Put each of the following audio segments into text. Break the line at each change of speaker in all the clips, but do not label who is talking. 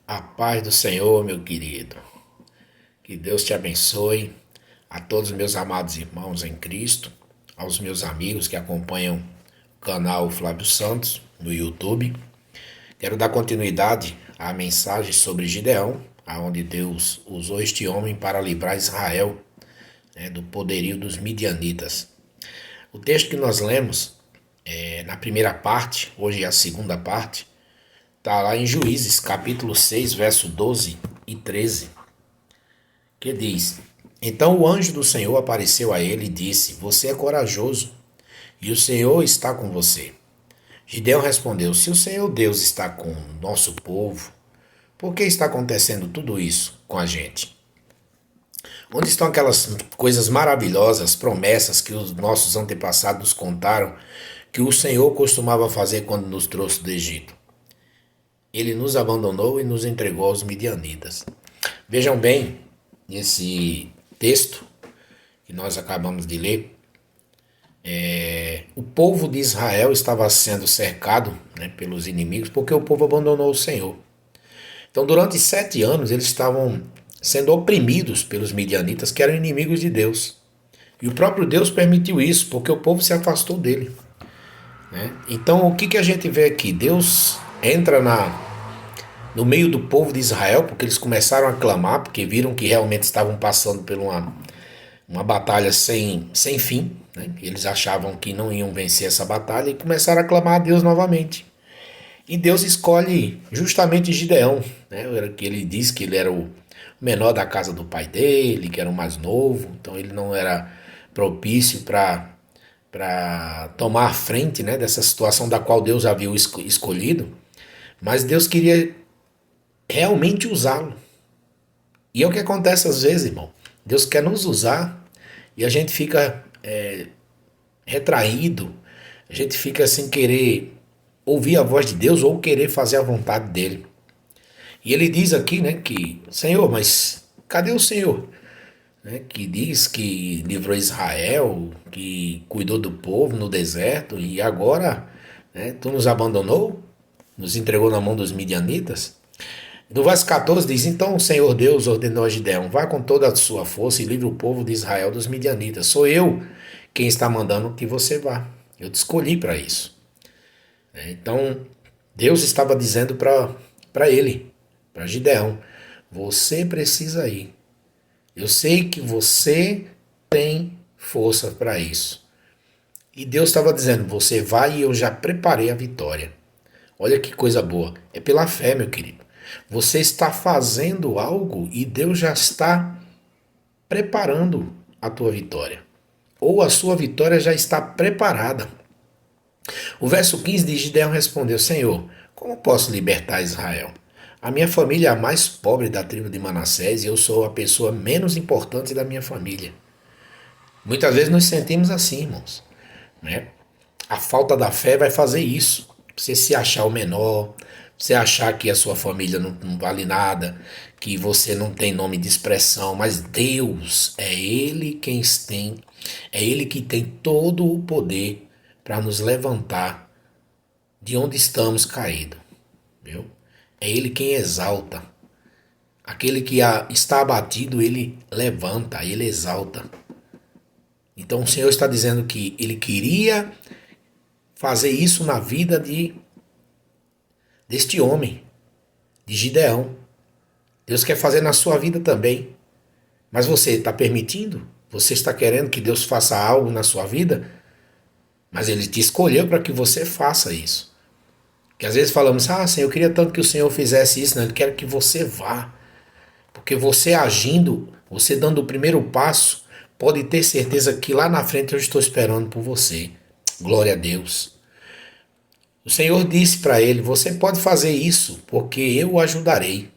A paz do Senhor, meu querido. Que Deus te abençoe. A todos os meus amados irmãos em Cristo, aos meus amigos que acompanham o canal Flávio Santos no YouTube. Quero dar continuidade à mensagem sobre Gideão, aonde Deus usou este homem para livrar Israel, do poderio dos midianitas. O texto que nós lemos na primeira parte, hoje é a segunda parte, está lá em Juízes, capítulo 6, verso 12 e 13, que diz: Então o anjo do Senhor apareceu a ele e disse: Você é corajoso, e o Senhor está com você. Gideão respondeu: Se o Senhor Deus está com o nosso povo, por que está acontecendo tudo isso com a gente? Onde estão aquelas coisas maravilhosas, promessas que os nossos antepassados nos contaram que o Senhor costumava fazer quando nos trouxe do Egito? Ele nos abandonou e nos entregou aos midianitas. Vejam bem, nesse texto que nós acabamos de ler, o povo de Israel estava sendo cercado, pelos inimigos porque o povo abandonou o Senhor. Então, durante 7 anos, eles estavam sendo oprimidos pelos midianitas, que eram inimigos de Deus. E o próprio Deus permitiu isso, porque o povo se afastou dele. Então, o que a gente vê aqui? Deus entra no meio do povo de Israel, porque eles começaram a clamar, porque viram que realmente estavam passando por uma batalha sem fim. Eles achavam que não iam vencer essa batalha e começaram a clamar a Deus novamente. E Deus escolhe justamente Gideão, que ele diz que ele era o menor da casa do pai dele, que era o mais novo, então ele não era propício para tomar a frente, dessa situação da qual Deus havia escolhido, mas Deus queria realmente usá-lo. E é o que acontece às vezes, irmão. Deus quer nos usar e a gente fica retraído, a gente fica sem querer ouvir a voz de Deus ou querer fazer a vontade dele. E ele diz aqui, que Senhor, mas cadê o Senhor? Que diz que livrou Israel, que cuidou do povo no deserto e agora tu nos abandonou, nos entregou na mão dos midianitas. No verso 14 diz: Então o Senhor Deus ordenou a Gideão: Vá com toda a sua força e livre o povo de Israel dos midianitas. Sou eu quem está mandando que você vá. Eu te escolhi para isso. Então Deus estava dizendo para ele, para Gideão: Você precisa ir. Eu sei que você tem força para isso. E Deus estava dizendo: Você vai e eu já preparei a vitória. Olha que coisa boa. É pela fé, meu querido. Você está fazendo algo e Deus já está preparando a tua vitória. Ou a sua vitória já está preparada. O verso 15 de Gideão respondeu: Senhor, como posso libertar Israel? A minha família é a mais pobre da tribo de Manassés e eu sou a pessoa menos importante da minha família. Muitas vezes nos sentimos assim, irmãos. A falta da fé vai fazer isso. Você se achar o menor, você achar que a sua família não vale nada, que você não tem nome de expressão, mas Deus é Ele é Ele que tem todo o poder para nos levantar de onde estamos caídos, viu? É Ele quem exalta. Aquele que está abatido, Ele levanta, Ele exalta. Então o Senhor está dizendo que Ele queria fazer isso na vida deste homem, de Gideão. Deus quer fazer na sua vida também. Mas você está permitindo? Você está querendo que Deus faça algo na sua vida? Mas Ele te escolheu para que você faça isso. Porque às vezes falamos: Senhor, eu queria tanto que o Senhor fizesse isso. Não, Ele quer que você vá. Porque você agindo, você dando o primeiro passo, pode ter certeza que lá na frente eu estou esperando por você. Glória a Deus. O Senhor disse para ele: Você pode fazer isso, porque eu o ajudarei.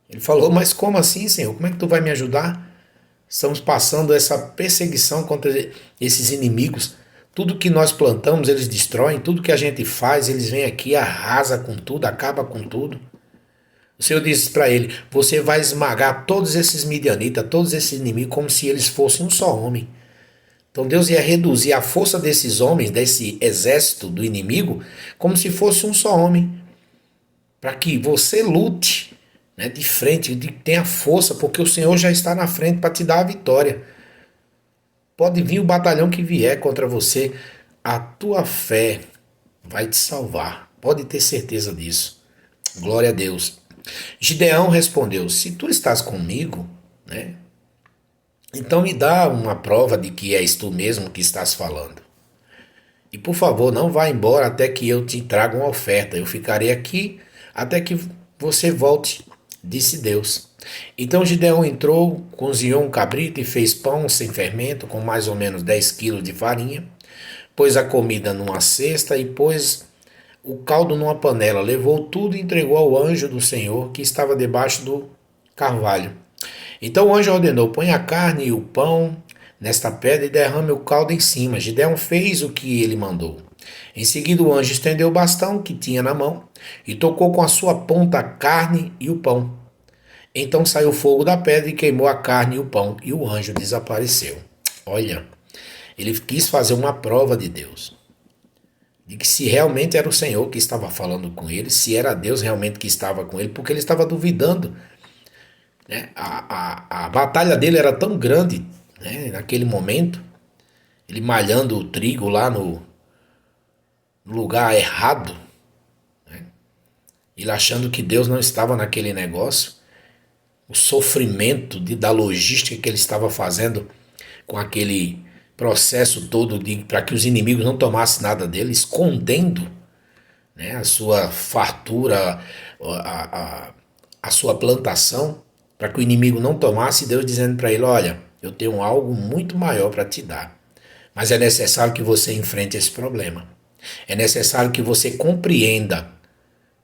Ele falou: Mas como assim, Senhor? Como é que tu vai me ajudar? Estamos passando essa perseguição contra esses inimigos. Tudo que nós plantamos, eles destroem. Tudo que a gente faz, eles vêm aqui, arrasa com tudo, acaba com tudo. O Senhor disse para ele: Você vai esmagar todos esses midianitas, todos esses inimigos, como se eles fossem um só homem. Então Deus ia reduzir a força desses homens, desse exército do inimigo, como se fosse um só homem. Para que você lute, né, de frente, tenha força, porque o Senhor já está na frente para te dar a vitória. Pode vir o batalhão que vier contra você, a tua fé vai te salvar. Pode ter certeza disso. Glória a Deus. Gideão respondeu: se tu estás comigo, né, então me dá uma prova de que és tu mesmo que estás falando. E por favor, não vá embora até que eu te traga uma oferta. Eu ficarei aqui até que você volte, disse Deus. Então Gideão entrou, cozinhou um cabrito e fez pão sem fermento, com mais ou menos 10 quilos de farinha. Pôs a comida numa cesta e pôs o caldo numa panela. Levou tudo e entregou ao anjo do Senhor que estava debaixo do carvalho. Então o anjo ordenou: põe a carne e o pão nesta pedra e derrame o caldo em cima. Gideão fez o que ele mandou. Em seguida o anjo estendeu o bastão que tinha na mão e tocou com a sua ponta a carne e o pão. Então saiu fogo da pedra e queimou a carne e o pão, e o anjo desapareceu. Olha, ele quis fazer uma prova de Deus, de que se realmente era o Senhor que estava falando com ele, se era Deus realmente que estava com ele, porque ele estava duvidando, né? A batalha dele era tão grande, né, naquele momento, ele malhando o trigo lá no lugar errado, né, ele achando que Deus não estava naquele negócio, o sofrimento da logística que ele estava fazendo com aquele processo todo para que os inimigos não tomassem nada dele, escondendo, né, a sua fartura, a sua plantação, para que o inimigo não tomasse, Deus dizendo para ele: olha, eu tenho algo muito maior para te dar, mas é necessário que você enfrente esse problema, é necessário que você compreenda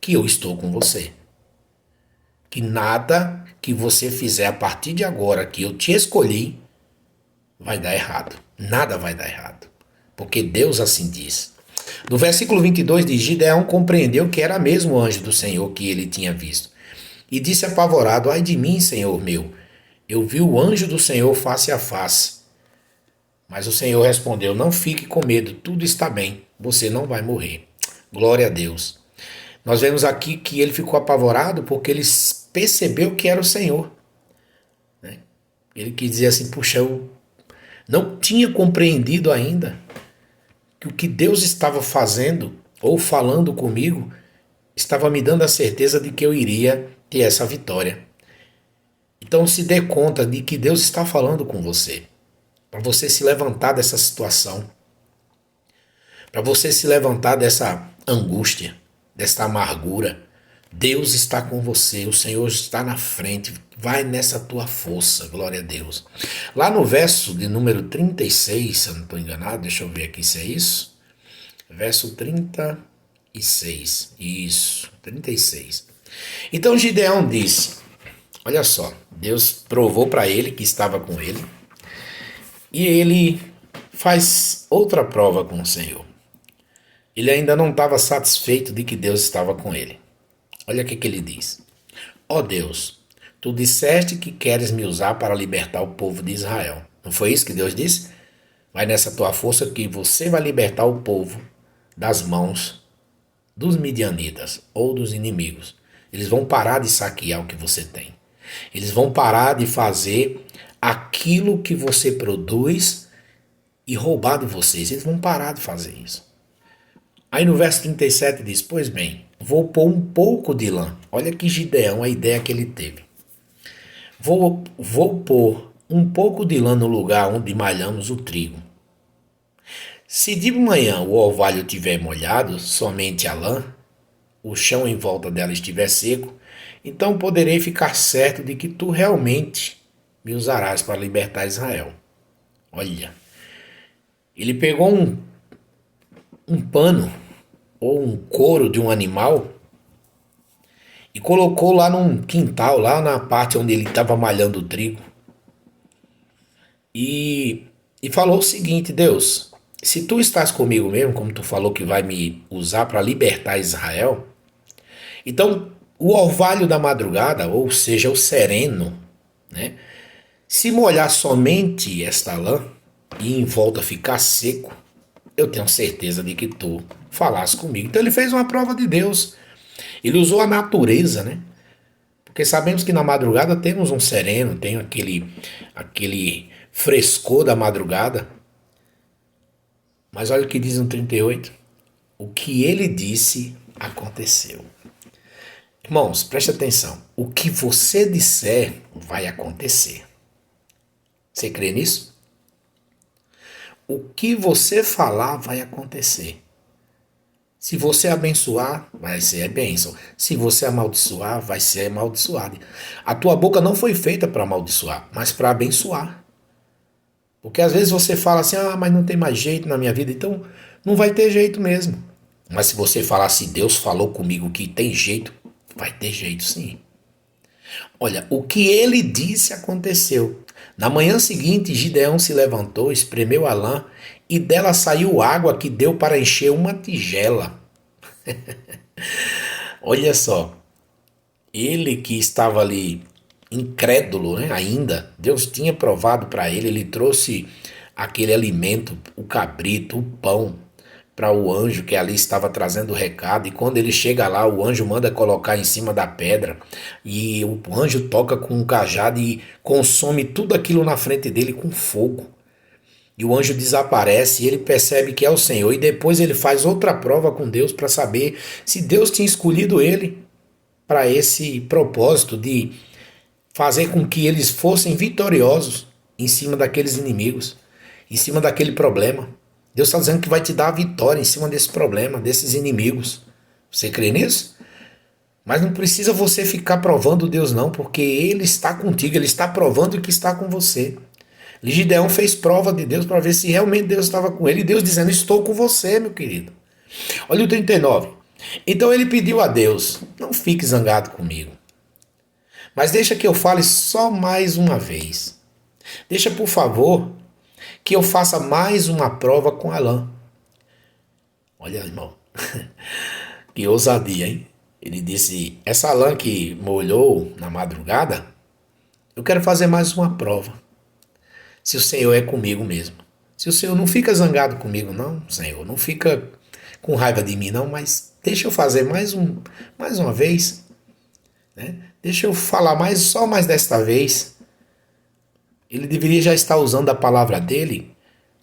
que eu estou com você, que nada que você fizer a partir de agora que eu te escolhi vai dar errado. Nada vai dar errado, porque Deus assim diz. No versículo 22 diz: Gideão compreendeu que era mesmo o anjo do Senhor que ele tinha visto, e disse apavorado: ai de mim, Senhor meu, eu vi o anjo do Senhor face a face. Mas o Senhor respondeu: não fique com medo, tudo está bem, você não vai morrer. Glória a Deus. Nós vemos aqui que ele ficou apavorado porque ele percebeu que era o Senhor, né? Ele quis dizer assim: puxa, eu não tinha compreendido ainda que o que Deus estava fazendo ou falando comigo estava me dando a certeza de que eu iria ter essa vitória. Então se dê conta de que Deus está falando com você, para você se levantar dessa situação, para você se levantar dessa angústia, dessa amargura. Deus está com você, o Senhor está na frente, vai nessa tua força, glória a Deus. Lá no verso de número 36, se eu não estou enganado, deixa eu ver aqui se é isso. Verso 36, isso, 36. Então Gideão disse, olha só, Deus provou para ele que estava com ele, e ele faz outra prova com o Senhor. Ele ainda não estava satisfeito de que Deus estava com ele. Olha o que ele diz: ó Deus, tu disseste que queres me usar para libertar o povo de Israel. Não foi isso que Deus disse? Vai nessa tua força que você vai libertar o povo das mãos dos midianitas ou dos inimigos. Eles vão parar de saquear o que você tem. Eles vão parar de fazer aquilo que você produz e roubar de vocês. Eles vão parar de fazer isso. Aí no verso 37 diz: pois bem, vou pôr um pouco de lã. Olha que Gideão, a ideia que ele teve. Vou pôr um pouco de lã no lugar onde malhamos o trigo. Se de manhã o orvalho estiver molhado, somente a lã, o chão em volta dela estiver seco, então poderei ficar certo de que tu realmente me usarás para libertar Israel. Olha, ele pegou um pano ou um couro de um animal e colocou lá num quintal, lá na parte onde ele estava malhando o trigo. E falou o seguinte: Deus, se tu estás comigo mesmo, como tu falou que vai me usar para libertar Israel, então o orvalho da madrugada, ou seja, o sereno, né, se molhar somente esta lã e em volta ficar seco, eu tenho certeza de que tu falasse comigo. Então ele fez uma prova de Deus. Ele usou a natureza, né? Porque sabemos que na madrugada temos um sereno, tem aquele frescor da madrugada. Mas olha o que diz no 38. O que ele disse aconteceu. Irmãos, preste atenção. O que você disser vai acontecer. Você crê nisso? O que você falar vai acontecer. Se você abençoar, vai ser bênção. Se você amaldiçoar, vai ser amaldiçoado. A tua boca não foi feita para amaldiçoar, mas para abençoar. Porque às vezes você fala assim, mas não tem mais jeito na minha vida, então não vai ter jeito mesmo. Mas se você falar, se Deus falou comigo que tem jeito, vai ter jeito sim. Olha, o que ele disse aconteceu. Na manhã seguinte, Gideão se levantou, espremeu a lã e dela saiu água que deu para encher uma tigela. Olha só, ele que estava ali incrédulo, né, ainda, Deus tinha provado para ele, ele trouxe aquele alimento, o cabrito, o pão, para o anjo que ali estava trazendo o recado, e quando ele chega lá, o anjo manda colocar em cima da pedra, e o anjo toca com um cajado e consome tudo aquilo na frente dele com fogo. E o anjo desaparece e ele percebe que é o Senhor, e depois ele faz outra prova com Deus para saber se Deus tinha escolhido ele para esse propósito de fazer com que eles fossem vitoriosos em cima daqueles inimigos, em cima daquele problema. Deus está dizendo que vai te dar a vitória em cima desse problema, desses inimigos. Você crê nisso? Mas não precisa você ficar provando Deus não, porque Ele está contigo, Ele está provando que está com você. Gideão fez prova de Deus para ver se realmente Deus estava com ele, e Deus dizendo, estou com você, meu querido. Olha o 39. Então ele pediu a Deus, não fique zangado comigo, mas deixa que eu fale só mais uma vez. Deixa, por favor, que eu faça mais uma prova com a lã. Olha, irmão, que ousadia, hein? Ele disse, essa lã que molhou na madrugada, eu quero fazer mais uma prova. Se o Senhor é comigo mesmo. Se o Senhor não fica zangado comigo, não, Senhor, não fica com raiva de mim, não, mas deixa eu fazer mais uma vez, né? Deixa eu falar só mais desta vez. Ele deveria já estar usando a palavra dele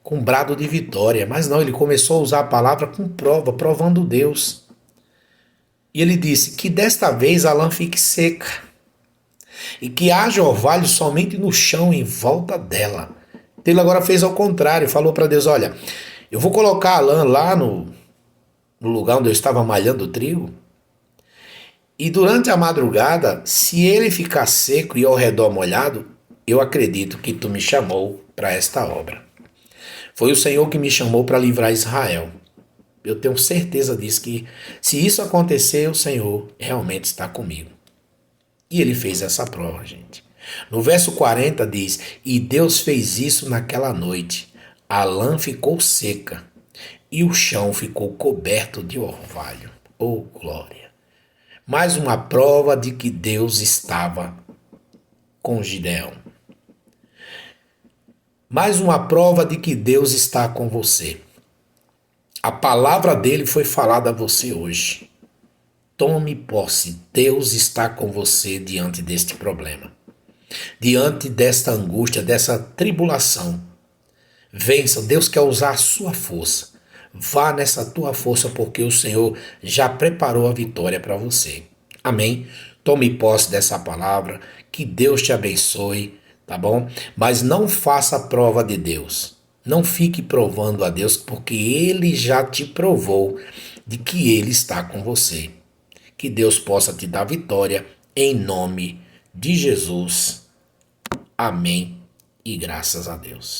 com brado de vitória, mas não, ele começou a usar a palavra com prova, provando Deus. E ele disse que desta vez a lã fique seca e que haja orvalho somente no chão em volta dela. Ele agora fez ao contrário, falou para Deus, olha, eu vou colocar a lã lá no lugar onde eu estava malhando o trigo, e durante a madrugada, se ele ficar seco e ao redor molhado, eu acredito que tu me chamou para esta obra. Foi o Senhor que me chamou para livrar Israel. Eu tenho certeza disso, que se isso acontecer, o Senhor realmente está comigo. E ele fez essa prova, gente. No verso 40 diz, e Deus fez isso naquela noite. A lã ficou seca e o chão ficou coberto de orvalho. Oh, glória! Mais uma prova de que Deus estava com Gideão. Mais uma prova de que Deus está com você. A palavra dele foi falada a você hoje. Tome posse, Deus está com você diante deste problema, diante desta angústia, dessa tribulação. Vença, Deus quer usar a sua força. Vá nessa tua força, porque o Senhor já preparou a vitória para você. Amém? Tome posse dessa palavra, que Deus te abençoe, tá bom? Mas não faça a prova de Deus. Não fique provando a Deus, porque Ele já te provou de que Ele está com você. Que Deus possa te dar vitória em nome de Jesus. Amém e graças a Deus.